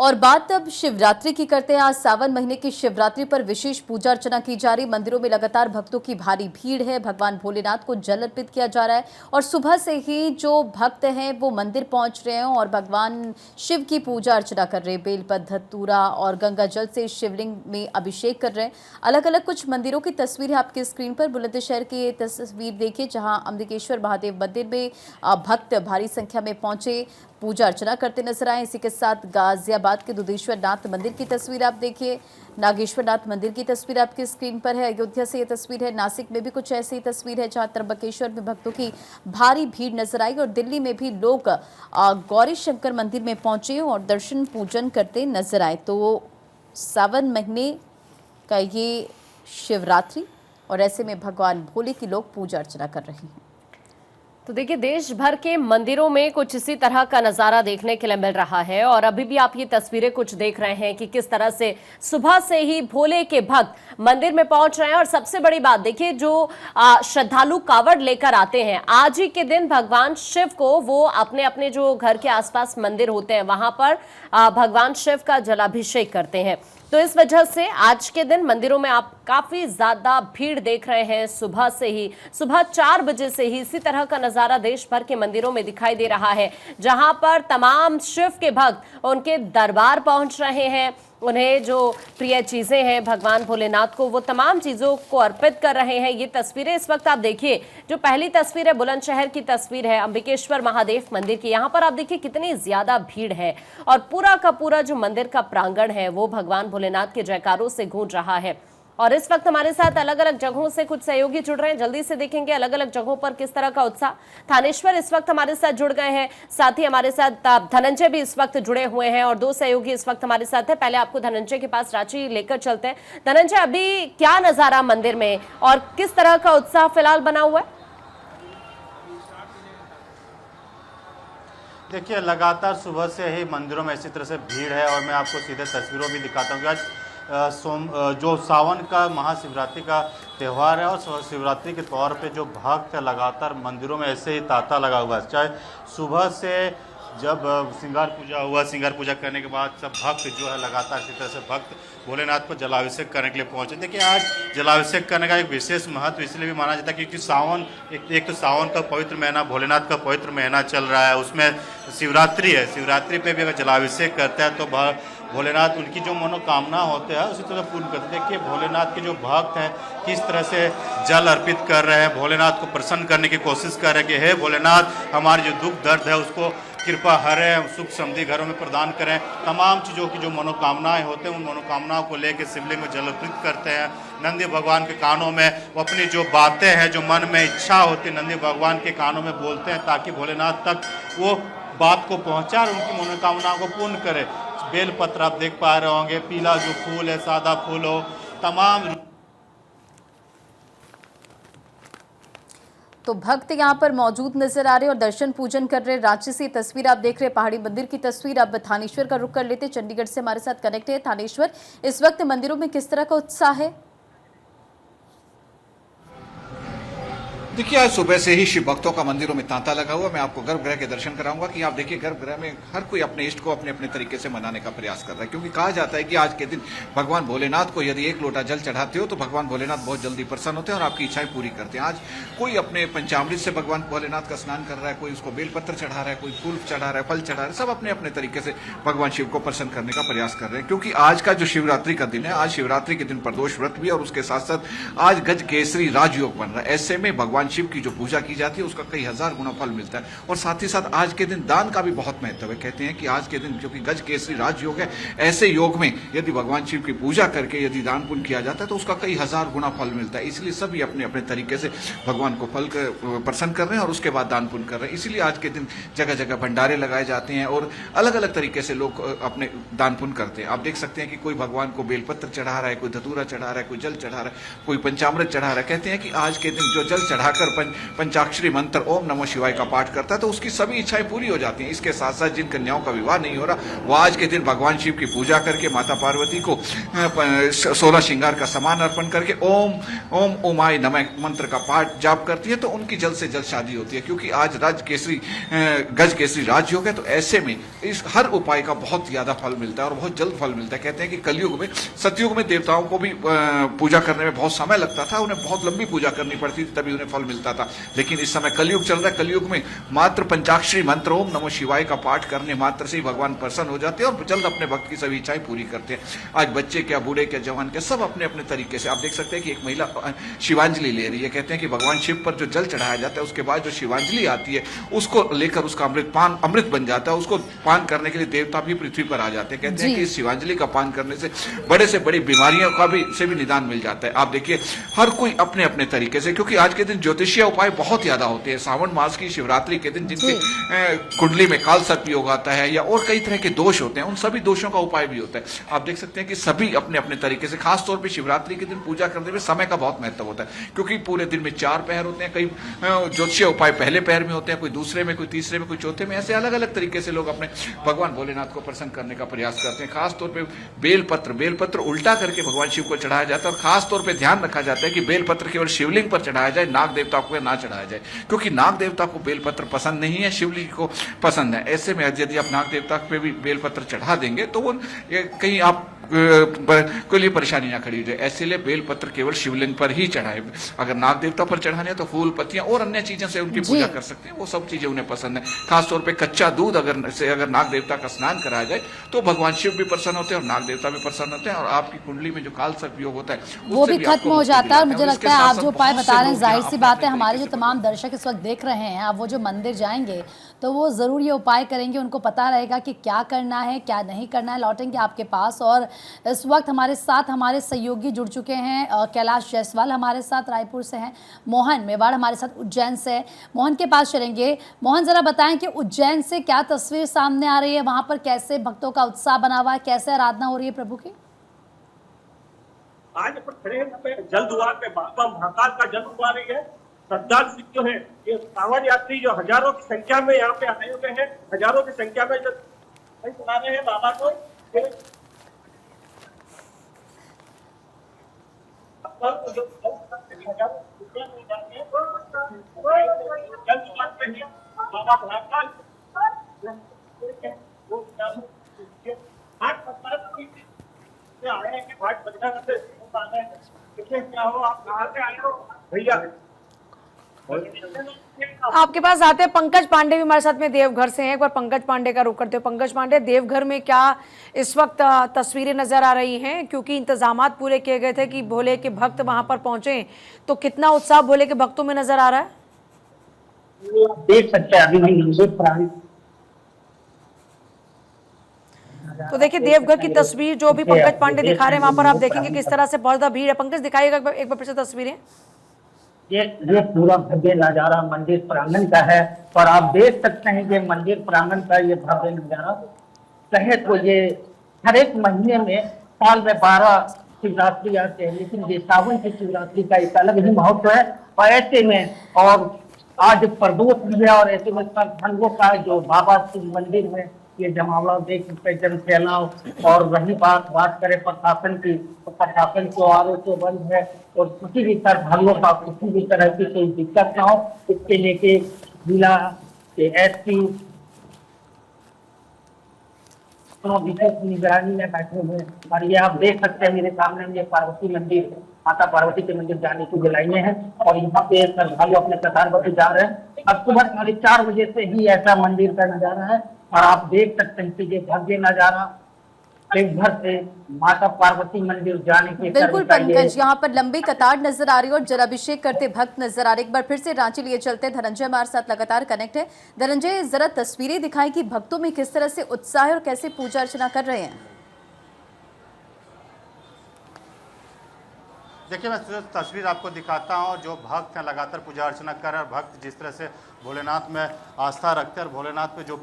और बात अब शिवरात्रि की करते हैं। आज सावन महीने की शिवरात्रि पर विशेष पूजा अर्चना की जा रही। मंदिरों में लगातार भक्तों की भारी भीड़ है। भगवान भोलेनाथ को जल अर्पित किया जा रहा है और सुबह से ही जो भक्त हैं वो मंदिर पहुंच रहे हैं और भगवान शिव की पूजा अर्चना कर रहे हैं। बेलपत्र, धतूरा और गंगा जल से शिवलिंग में अभिषेक कर रहे हैं। अलग अलग कुछ मंदिरों की तस्वीर है आपके स्क्रीन पर। बुलंदशहर की ये तस्वीर देखिए, जहां अंबिकेश्वर महादेव मंदिर में भक्त भारी संख्या में पहुंचे, पूजा अर्चना करते नजर आए। इसी के साथ गाजियाबाद के दुधेश्वर नाथ मंदिर की तस्वीर आप देखिए, नागेश्वर नाथ मंदिर की तस्वीर आपकी स्क्रीन पर है। अयोध्या से ये तस्वीर है। नासिक में भी कुछ ऐसी ही तस्वीर है जहां त्र्यंबकेश्वर में भक्तों की भारी भीड़ नजर आई और दिल्ली में भी लोग गौरी शंकर मंदिर में पहुंचे और दर्शन पूजन करते नजर आए। तो सावन महीने का ये शिवरात्रि और ऐसे में भगवान भोले की लोग पूजा अर्चना कर रहे हैं। तो देखिए, देश भर के मंदिरों में कुछ इसी तरह का नजारा देखने के लिए मिल रहा है और अभी भी आप ये तस्वीरें कुछ देख रहे हैं कि किस तरह से सुबह से ही भोले के भक्त मंदिर में पहुंच रहे हैं। और सबसे बड़ी बात देखिए, जो श्रद्धालु कावड़ लेकर आते हैं, आज ही के दिन भगवान शिव को वो अपने अपने जो घर के आसपास मंदिर होते हैं वहां पर भगवान शिव का जलाभिषेक करते हैं। तो इस वजह से आज के दिन मंदिरों में आप काफी ज्यादा भीड़ देख रहे हैं। सुबह से ही, सुबह 4 बजे से ही इसी तरह का नजारा देश भर के मंदिरों में दिखाई दे रहा है, जहां पर तमाम शिव के भक्त उनके दरबार पहुंच रहे हैं। उन्हें जो प्रिय चीजें हैं भगवान भोलेनाथ को, वो तमाम चीजों को अर्पित कर रहे हैं। ये तस्वीरें इस वक्त आप देखिए, जो पहली तस्वीर है बुलंदशहर की तस्वीर है अंबिकेश्वर महादेव मंदिर की। यहाँ पर आप देखिए कितनी ज्यादा भीड़ है और पूरा का पूरा जो मंदिर का प्रांगण है वो भगवान भोलेनाथ के जयकारों से गूंज रहा है। और इस वक्त हमारे साथ अलग अलग जगहों से कुछ सहयोगी जुड़ रहे हैं। जल्दी से देखेंगे अलग अलग जगहों पर किस तरह का उत्साह। थानेश्वर इस वक्त हमारे साथ जुड़ गए हैं, साथ ही हमारे साथ धनंजय भी इस वक्त जुड़े हुए हैं और 2 सहयोगी इस वक्त हमारे साथ हैं। पहले आपको धनंजय के पास रांची लेकर चलते हैं। धनंजय, अभी क्या नजारा मंदिर में और किस तरह का उत्साह फिलहाल बना हुआ है? देखिए, लगातार सुबह से ही मंदिरों में इसी तरह से भीड़ है और मैं आपको सीधे तस्वीरों भी दिखाता हूँ कि आज जो सावन का महाशिवरात्रि का त्यौहार है और शिवरात्रि के तौर पे जो भक्त है लगातार मंदिरों में ऐसे ही तांता लगा हुआ है। चाहे सुबह से जब श्रृंगार पूजा हुआ, श्रृंगार पूजा करने के बाद सब भक्त जो है लगातार इसी तरह से भक्त भोलेनाथ पर जलाभिषेक करने के लिए पहुंचे। देखिए, आज जलाभिषेक करने का एक विशेष महत्व इसलिए भी माना जाता है क्योंकि सावन एक तो सावन का पवित्र महीना, भोलेनाथ का पवित्र महीना चल रहा है, उसमें शिवरात्रि है। शिवरात्रि पे भी अगर जलाभिषेक करता है तो भोलेनाथ उनकी जो मनोकामना होते हैं उसी तरह पूर्ण करते हैं। देखिए, भोलेनाथ के जो भक्त हैं किस तरह से जल अर्पित कर रहे हैं, भोलेनाथ को प्रसन्न करने की कोशिश कर रहे हैं कि हे भोलेनाथ, हमारी जो दुख दर्द है उसको कृपा हरें, सुख समृद्धि घरों में प्रदान करें। तमाम चीज़ों की जो मनोकामनाएं होते हैं उन मनोकामनाओं को लेकर शिवलिंग में जल अर्पित करते हैं। नंदी भगवान के कानों में वो अपनी जो बातें हैं, जो मन में इच्छा होती है, नंदी भगवान के कानों में बोलते हैं ताकि भोलेनाथ तक वो बात को पहुँचा और उनकी मनोकामनाओं को पूर्ण करे। बेलपत्र आप देख पा रहे होंगे, पीला जो फूल है, सादा फूल हो, तमाम। तो भक्त यहाँ पर मौजूद नजर आ रहे हैं और दर्शन पूजन कर रहे हैं। रांची से तस्वीर आप देख रहे हैं, पहाड़ी मंदिर की तस्वीर। अब थानेश्वर का रुख कर लेते हैं, चंडीगढ़ से हमारे साथ कनेक्ट है। थानेश्वर, इस वक्त मंदिरों में किस तरह का उत्साह है? देखिए, आज सुबह से ही शिव भक्तों का मंदिरों में तांता लगा हुआ। मैं आपको गर्भगृह के दर्शन कराऊंगा कि आप देखिए, गर्भगृह में हर कोई अपने इष्ट को अपने अपने तरीके से मनाने का प्रयास कर रहा है, क्योंकि कहा जाता है कि आज के दिन भगवान भोलेनाथ को यदि 1 लोटा जल चढ़ाते हो तो भगवान भोलेनाथ बहुत जल्दी प्रसन्न होते हैं और आपकी इच्छाएं पूरी करते हैं। आज कोई अपने पंचामृत से भगवान भोलेनाथ का स्नान कर रहा है, कोई उसको बेलपत्र चढ़ा रहा है, कोई फूल चढ़ा रहा है, फल चढ़ा रहा है। सब अपने अपने तरीके से भगवान शिव को प्रसन्न करने का प्रयास कर रहे हैं, क्योंकि आज का जो शिवरात्रि का दिन है, आज शिवरात्रि के दिन प्रदोष व्रत भी और उसके साथ साथ आज गज केसरी राजयोग बन रहा है। ऐसे में भगवान शिव की जो पूजा की जाती है उसका कई हजार गुना फल मिलता है। और साथ ही साथ आज के दिन दान का भी बहुत महत्व है। कहते हैं कि आज के दिन जो कि गज केसरी राजयोग है, ऐसे योग में यदि भगवान शिव की पूजा करके यदि दान पुण्य किया जाता है तो उसका कई हजार गुना फल मिलता है। इसलिए सभी अपने अपने तरीके से भगवान को फल प्रसन्न कर रहे हैं और उसके बाद दान पुण्य कर रहे हैं। इसीलिए आज के दिन जगह जगह भंडारे लगाए जाते हैं और अलग अलग तरीके से लोग अपने दान पुण्य करते हैं। आप देख सकते हैं कि कोई भगवान को बेलपत्र चढ़ा रहा है, कोई धतूरा चढ़ा रहा है, कोई जल चढ़ा रहा है, कोई पंचामृत चढ़ा रहा है। कहते हैं कि आज के दिन जो जल चढ़ा जाकर पंचाक्षरी मंत्र ओम नमो शिवाय का पाठ करता है तो उसकी सभी इच्छाएं पूरी हो जाती हैं। इसके साथ साथ जिन कन्याओं का विवाह नहीं हो रहा वो आज के दिन भगवान शिव की पूजा करके माता पार्वती को 16 श्रृंगार का सामान अर्पण करके ओम ओम उमाय नमः मंत्र का पाठ जाप करती है तो उनकी जल्द से जल्द शादी होती है। क्योंकि आज गज केसरी राजयोग है तो ऐसे में इस हर उपाय का बहुत ज्यादा फल मिलता है और बहुत जल्द फल मिलता है। कहते हैं कि कलयुग में, सतयुग में देवताओं को भी पूजा करने में बहुत समय लगता था, उन्हें बहुत लंबी पूजा करनी पड़ती थी तभी उन्हें फल मिलता था। लेकिन इस समय कलयुग चल रहा है, कलयुग में मात्र पंचाक्षरी मंत्र ओम नमो शिवाय का पाठ करने मात्र से ही भगवान प्रसन्न हो जाते हैं और जल्द अपने भक्त की सभी इच्छाएं पूरी करते हैं। आज बच्चे क्या, बूढ़े क्या, जवान क्या, सब अपने अपने तरीके से। आप देख सकते हैं कि एक महिला शिवांजलि ले रही है। कहते हैं कि भगवान शिव पर जो जल चढ़ाया जाता है उसके बाद जो शिवांजलि आती है उसको लेकर उसका अमृत बन जाता है। उसको पान करने के लिए देवता भी पृथ्वी पर आ जाते हैं। कहते हैं कि इस शिवांजलि का पान करने से बड़े से बड़ी बीमारियों का भी निदान मिल जाता है। आप देखिए हर कोई अपने अपने तरीके से, क्योंकि आज के दिन ज्योतिषीय उपाय बहुत ज्यादा होते हैं। सावन मास की शिवरात्रि के दिन जिनकी कुंडली में काल सर्प योग आता है या और कई तरह के दोष होते हैं, उन सभी दोषों का उपाय भी होता है। आप देख सकते हैं कि सभी अपने अपने तरीके से, खासतौर पर शिवरात्रि के दिन पूजा करने में समय का बहुत महत्व होता है। क्योंकि पूरे दिन में 4 पहर होते हैं, कई ज्योतिषीय उपाय पहले पहर में होते हैं, कोई दूसरे में, कोई तीसरे में, कोई चौथे में, ऐसे अलग अलग तरीके से लोग अपने भगवान भोलेनाथ को प्रसन्न करने का प्रयास करते हैं। खासतौर पर बेलपत्र उल्टा करके भगवान शिव को चढ़ाया जाता है और खासतौर पर ध्यान रखा जाता है कि बेलपत्र केवल शिवलिंग पर चढ़ाया जाए, नाग देवता को ना चढ़ाया जाए। क्योंकि नाग देवता को बेलपत्र पसंद नहीं है, शिवलिंग को पसंद है। ऐसे में यदि आप नाग देवता पे भी बेलपत्र चढ़ा देंगे तो वो कहीं आप कोई लिए परेशानी ना खड़ी हो जाए। ऐसे लिए बेलपत्र केवल शिवलिंग पर ही चढ़ाए। अगर नाग देवता पर चढ़ाने तो फूल, पत्तियां और अन्य चीजें से उनकी पूजा कर सकते हैं, वो सब चीजें उन्हें पसंद है। खासतौर पे कच्चा दूध अगर नाग देवता का स्नान कराया जाए तो भगवान शिव भी प्रसन्न होते हैं और नाग देवता भी प्रसन्न होते हैं और आपकी कुंडली में जो काल सर्प योग होता है वो भी खत्म हो जाता है। और मुझे लगता है आप जो उपाय बता रहे हैं, जाहिर सी बात है हमारे जो तमाम दर्शक इस वक्त देख रहे हैं, आप वो जो मंदिर जाएंगे तो वो जरूर ये उपाय करेंगे, उनको पता रहेगा कि क्या करना है क्या नहीं करना है। लौटेंगे आपके पास और इस वक्त हमारे साथ हमारे सहयोगी जुड़ चुके हैं। कैलाश जायसवाल हमारे साथ रायपुर से हैं, मोहन मेवाड़ हमारे साथ उज्जैन से है। मोहन के पास चलेंगे। मोहन जरा बताएं कि उज्जैन से क्या तस्वीर सामने आ रही है, वहां पर कैसे भक्तों का उत्साह बना हुआ है, कैसे आराधना हो रही है प्रभु की? आज पे जल द्वार पे बाबा महाकाल का जल द्वार है। श्रद्धालु जो है ये सावन यात्री जो हजारों की संख्या में यहाँ पे आए हुए हैं, हजारों की संख्या में जो सुना रहे हैं बाबा को। बाबा महाकाल आए हैं कि घाट बजना से देखिए क्या हो, आप कहाँ से आए हो भैया? आपके पास आते हैं पंकज पांडे भी हमारे साथ में देवघर से हैं। एक बार पंकज पांडे का रुख करते हो। पंकज पांडे, देवघर में क्या इस वक्त तस्वीरें नजर आ रही हैं? क्योंकि इंतजामात पूरे किए गए थे कि भोले के भक्त वहां पर पहुंचे, तो कितना उत्साह भोले के भक्तों में नजर आ रहा है? देख सकते हैं अभी तो देखिए देवघर की तस्वीर जो भी पंकज पांडे दिखा रहे हैं वहां पर आप देखेंगे किस तरह से बहुत ज्यादा भीड़ है। पंकज दिखाइएगा एक बार फिर से तस्वीरें। ये पूरा भव्य नजारा मंदिर प्रांगण का है और आप देख सकते हैं कि मंदिर प्रांगण का ये भव्य नजारा कहे तो ये हर एक महीने में साल में 12 शिवरात्रि आते हैं, लेकिन ये सावन की शिवरात्रि का एक अलग ही महत्व है। और ऐसे में और आज प्रदोष भी है और ऐसे में श्रद्धालुओं का जो बाबा शिव मंदिर में ये जमावड़ा देख सकते जन फैलाव। और रही बात करें प्रशासन की, तो प्रशासन को आरोप तो बंद है और किसी भी श्रद्धालुओं का किसी भी तरह की कोई दिक्कत ना हो, इसके लेके जिला के एसपी विशेष निगरानी में बैठे हुए। और ये आप देख सकते हैं मेरे सामने ये पार्वती मंदिर, माता पार्वती के मंदिर जाने की लाइनें हैं और यहाँ पे श्रद्धालु अपने कतारबद्ध जा रहे हैं। अब सुबह 4:30 बजे से ही ऐसा मंदिर का नजारा है और आप देख सकते हैं कि ये भव्य नजारा देवघर से माता पार्वती मंदिर जाने के। बिल्कुल पंकज, यहाँ पर लंबी कतार नजर आ रही है और जलाभिषेक करते भक्त नजर आ रहे। एक बार फिर से रांची लिए चलते हैं, धनंजय हमारे साथ लगातार कनेक्ट है। धनंजय, जरा तस्वीरें दिखाएं कि भक्तों में किस तरह से उत्साह है और कैसे पूजा अर्चना कर रहे हैं। देखिए मैं तस्वीर आपको दिखाता हूँ। जो भक्त हैं लगातार पूजा अर्चना कर रहे हैं। भक्त जिस तरह से भोलेनाथ में आस्था रखते हैं और भोलेनाथ पे जो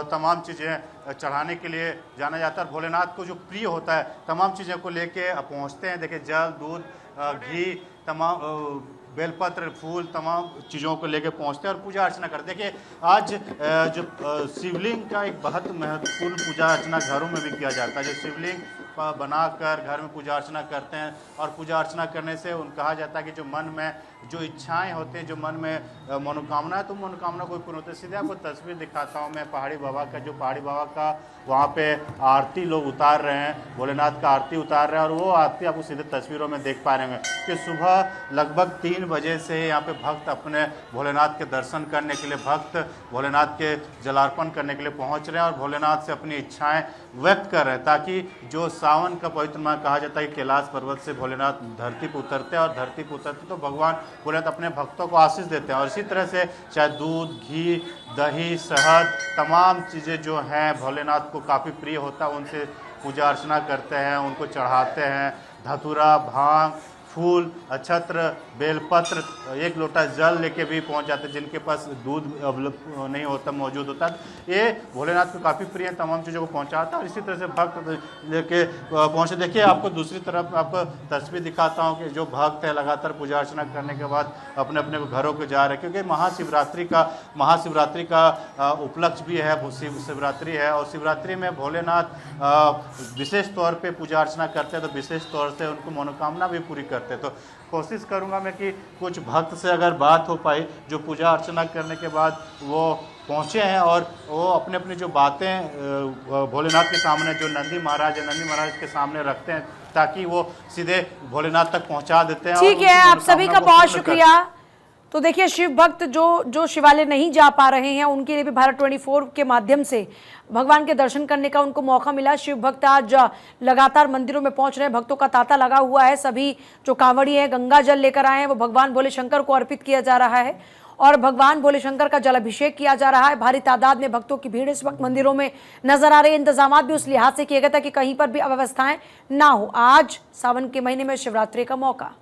तमाम चीज़ें चढ़ाने के लिए जाना जाता है, भोलेनाथ को जो प्रिय होता है तमाम चीज़ों को लेके पहुँचते हैं। देखिए जल, दूध, घी, तमाम बेलपत्र, फूल, तमाम चीज़ों को लेके पहुंचते हैं और पूजा अर्चना करते हैं। देखिए आज जो शिवलिंग का एक बहुत महत्वपूर्ण पूजा अर्चना घरों में भी किया जाता है। जो शिवलिंग बनाकर घर में पूजा अर्चना करते हैं और पूजा अर्चना करने से कहा जाता है कि जो मन में जो इच्छाएं होती हैं, जो मन में मनोकामना है, तो मनोकामना कोई पूर्ण होती है। सीधे आपको तस्वीर दिखाता हूं मैं पहाड़ी बाबा का, जो पहाड़ी बाबा का वहाँ पे आरती लोग उतार रहे हैं, भोलेनाथ का आरती उतार रहे हैं और वो आरती आपको सीधे तस्वीरों में देख पा रहे हैं कि सुबह लगभग 3 बजे से यहाँ पे भक्त अपने भोलेनाथ के दर्शन करने के लिए, भक्त भोलेनाथ के जलार्पण करने के लिए पहुँच रहे हैं और भोलेनाथ से अपनी इच्छाएँ व्यक्त कर रहे हैं, ताकि जो सावन का पवित्र माह कहा जाता है कि कैलाश पर्वत से भोलेनाथ धरती पर उतरते हैं और धरती पर उतरते तो भगवान भोलेनाथ अपने भक्तों को आशीष देते हैं। और इसी तरह से चाहे दूध, घी, दही, शहद, तमाम चीज़ें जो हैं भोलेनाथ को काफ़ी प्रिय होता है, उनसे पूजा अर्चना करते हैं, उनको चढ़ाते हैं। धतूरा, भांग, फूल, अक्षत्र, बेलपत्र, 1 लोटा जल लेके भी पहुंच जाते हैं जिनके पास दूध नहीं होता, मौजूद होता है। ये भोलेनाथ को काफ़ी प्रिय तमाम चीज़ों को पहुंचाता है और इसी तरह से भक्त लेके पहुंचे। देखिए आपको दूसरी तरफ आपको तस्वीर दिखाता हूं कि जो भक्त है लगातार पूजा अर्चना करने के बाद अपने अपने घरों को जा रहे हैं, क्योंकि महाशिवरात्रि का उपलक्ष्य भी है, शिवरात्रि है और शिवरात्रि में भोलेनाथ विशेष तौर पर पूजा अर्चना करते हैं, तो विशेष तौर से उनको मनोकामना भी पूरी करते हैं। तो कोशिश करूंगा मैं कि कुछ भक्त से अगर बात हो पाई जो पूजा अर्चना करने के बाद वो पहुंचे हैं और वो अपने अपनी जो बातें भोलेनाथ के सामने, जो नंदी महाराज के सामने रखते हैं, ताकि वो सीधे भोलेनाथ तक पहुंचा देते हैं। ठीक है, आप सभी का बहुत शुक्रिया। तो देखिए शिव भक्त जो शिवालय नहीं जा पा रहे हैं उनके लिए भी भारत 24 के माध्यम से भगवान के दर्शन करने का उनको मौका मिला। शिव भक्त आज लगातार मंदिरों में पहुंच रहे हैं, भक्तों का तांता लगा हुआ है। सभी जो कांवड़ी है गंगा जल लेकर आए हैं वो भगवान भोले शंकर को अर्पित किया जा रहा है और भगवान भोले शंकर का जलाभिषेक किया जा रहा है। भारी तादाद में भक्तों की भीड़ इस वक्त मंदिरों में नजर आ रही है। इंतजाम भी उस लिहाज से किए गए थे कि कहीं पर भी अव्यवस्थाएं ना हो। आज सावन के महीने में शिवरात्रि का मौका।